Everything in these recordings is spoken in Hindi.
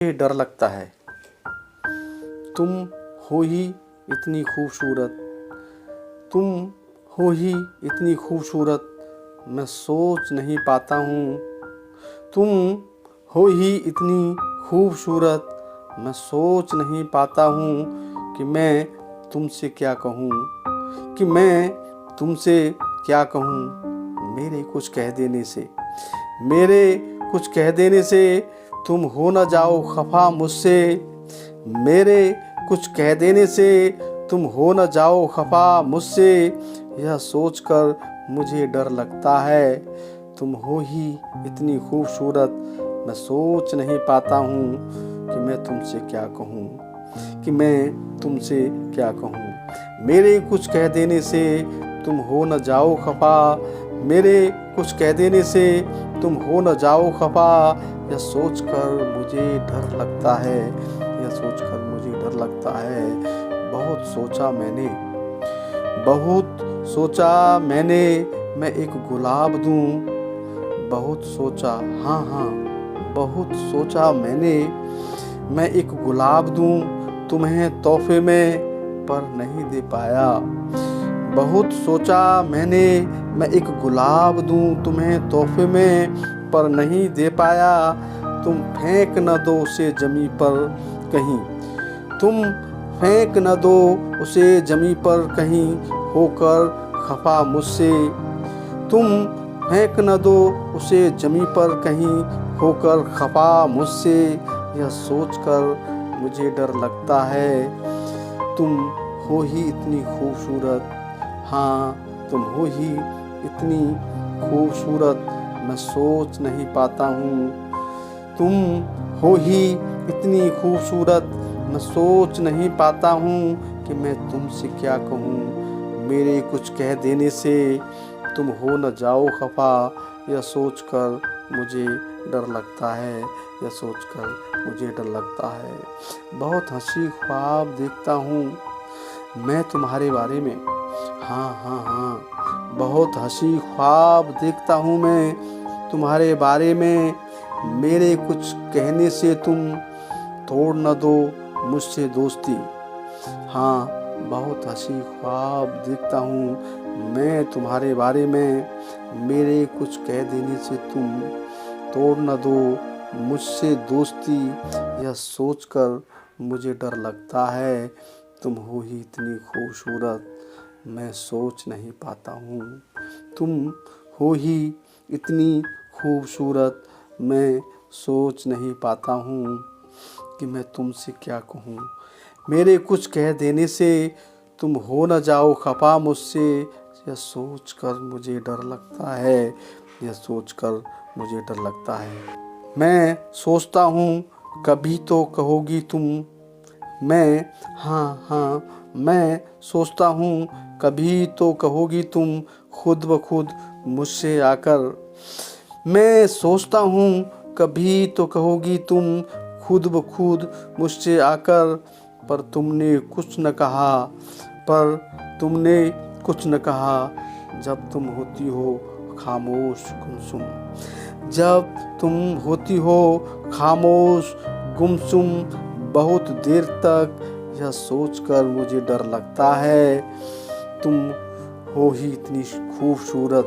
मुझे डर लगता है। तुम हो ही इतनी खूबसूरत, तुम हो ही इतनी खूबसूरत, मैं सोच नहीं पाता हूँ। तुम हो ही इतनी खूबसूरत, मैं सोच नहीं पाता हूँ कि मैं तुमसे क्या कहूँ, कि मैं तुमसे क्या कहूँ। मेरे कुछ कह देने से, मेरे कुछ कह देने से तुम हो न जाओ खफा मुझसे। मेरे कुछ कह देने से तुम हो न जाओ खफा मुझसे, यह सोचकर मुझे डर लगता है। तुम हो ही इतनी खूबसूरत, मैं सोच नहीं पाता हूँ कि मैं तुमसे क्या कहूँ, कि मैं तुमसे क्या कहूँ। मेरे कुछ कह देने से तुम हो न जाओ खफा, मेरे कुछ कह देने से तुम हो न जाओ खफा, यह सोचकर मुझे डर लगता है, यह सोचकर मुझे डर लगता है। बहुत सोचा मैंने, बहुत सोचा मैंने, मैं एक गुलाब दूं। बहुत सोचा, हाँ हाँ बहुत सोचा मैंने, मैं एक गुलाब दूं तुम्हें तोहफे में, पर नहीं दे पाया। बहुत सोचा मैंने, मैं एक गुलाब दूं तुम्हें तोहफे में, पर नहीं दे पाया। तुम फेंक न दो उसे जमी पर कहीं, तुम फेंक न दो उसे जमी पर कहीं, होकर खफा मुझसे। तुम फेंक न दो उसे जमी पर कहीं, होकर खफा मुझसे, यह सोचकर मुझे डर लगता है। तुम हो ही इतनी खूबसूरत, हाँ तुम हो ही इतनी खूबसूरत, मैं सोच नहीं पाता हूँ। तुम हो ही इतनी खूबसूरत, मैं सोच नहीं पाता हूँ कि मैं तुमसे क्या कहूँ। मेरे कुछ कह देने से तुम हो न जाओ खफा, यह सोचकर मुझे डर लगता है, यह सोचकर मुझे डर लगता है। बहुत हंसी ख्वाब देखता हूँ मैं तुम्हारे बारे में, हाँ हाँ हाँ बहुत हंसी ख्वाब देखता हूँ मैं तुम्हारे बारे में। मेरे कुछ कहने से तुम तोड़ न दो मुझसे दोस्ती, हाँ बहुत हंसी ख्वाब देखता हूँ मैं तुम्हारे बारे में। मेरे कुछ कह देने से तुम तोड़ न दो मुझसे दोस्ती, यह सोचकर मुझे डर लगता है। तुम हो ही इतनी खूबसूरत, मैं सोच नहीं पाता हूँ। तुम हो ही इतनी खूबसूरत, मैं सोच नहीं पाता हूँ कि मैं तुमसे क्या कहूँ। मेरे कुछ कह देने से तुम हो न जाओ खफा मुझसे, यह सोचकर मुझे डर लगता है, यह सोचकर मुझे डर लगता है। मैं सोचता हूँ कभी तो कहोगी तुम, मैं हाँ हाँ मैं सोचता हूँ कभी तो कहोगी तुम, खुद ब खुद मुझसे आकर। मैं सोचता हूँ कभी तो कहोगी तुम, खुद ब खुद मुझसे आकर। पर तुमने कुछ न कहा, पर तुमने कुछ न कहा, जब तुम होती हो खामोश गुमसुम। जब तुम होती हो खामोश गुमसुम, बहुत देर तक, यह सोचकर मुझे डर लगता है। तुम हो ही इतनी खूबसूरत,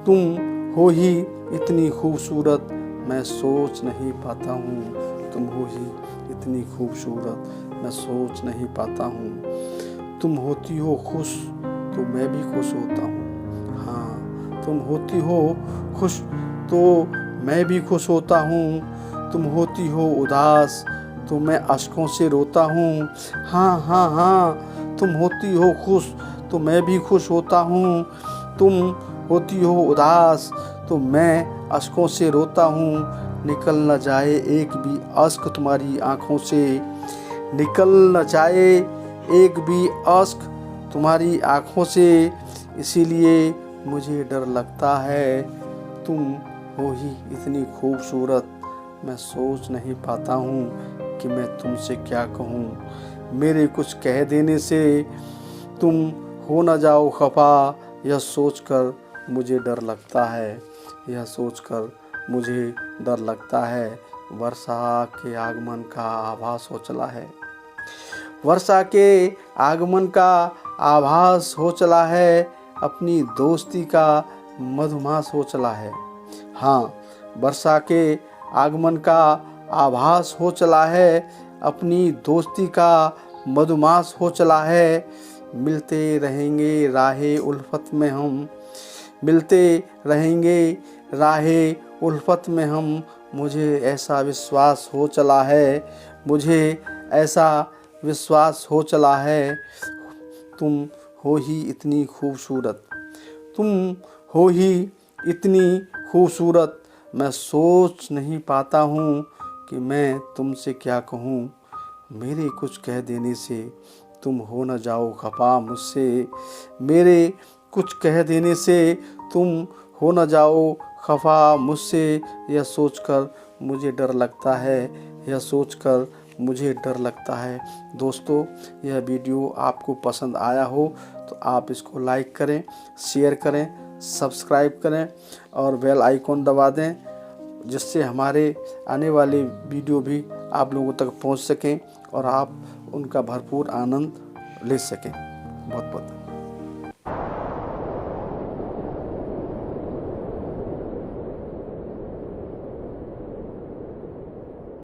तुम हो ही इतनी खूबसूरत, मैं सोच नहीं पाता हूँ। तुम हो ही इतनी खूबसूरत, मैं सोच नहीं पाता हूँ। तुम होती हो खुश तो मैं भी खुश होता हूँ, हाँ तुम होती हो खुश तो मैं भी खुश होता हूँ। तुम होती हो उदास तो मैं अश्कों से रोता हूँ, हाँ हाँ हाँ तुम होती हो खुश तो मैं भी खुश होता हूँ। तुम होती हो उदास तो मैं अश्कों से रोता हूँ। निकल न जाए एक भी अश्क तुम्हारी आँखों से, निकल न जाए एक भी अश्क तुम्हारी आँखों से, इसीलिए मुझे डर लगता है। तुम हो ही इतनी खूबसूरत, मैं सोच नहीं पाता हूँ कि मैं तुमसे क्या कहूँ। मेरे कुछ कह देने से तुम हो न जाओ खफा, यह सोचकर मुझे डर लगता है, यह सोचकर मुझे डर लगता है, वर्षा के आगमन का आभास हो चला है। वर्षा के आगमन का आभास हो चला है, अपनी दोस्ती का मधुमास हो चला है। हाँ, वर्षा के आगमन का आभास हो चला है, अपनी दोस्ती का मधुमास हो चला है। मिलते रहेंगे राहे उल्फत में हम, मिलते रहेंगे राहे उल्फत में हम। मुझे ऐसा विश्वास हो चला है, मुझे ऐसा विश्वास हो चला है। तुम हो ही इतनी खूबसूरत, तुम हो ही इतनी खूबसूरत, मैं सोच नहीं पाता हूँ कि मैं तुमसे क्या कहूँ। मेरे कुछ कह देने से तुम हो न जाओ खफा मुझसे, मेरे कुछ कह देने से तुम हो न जाओ खफा मुझसे। यह सोचकर मुझे डर लगता है, यह सोचकर मुझे डर लगता है। दोस्तों, यह वीडियो आपको पसंद आया हो तो आप इसको लाइक करें, शेयर करें, सब्सक्राइब करें और बेल आइकॉन दबा दें, जिससे हमारे आने वाले वीडियो भी आप लोगों तक पहुंच सकें और आप उनका भरपूर आनंद ले सकें। बहुत बहुत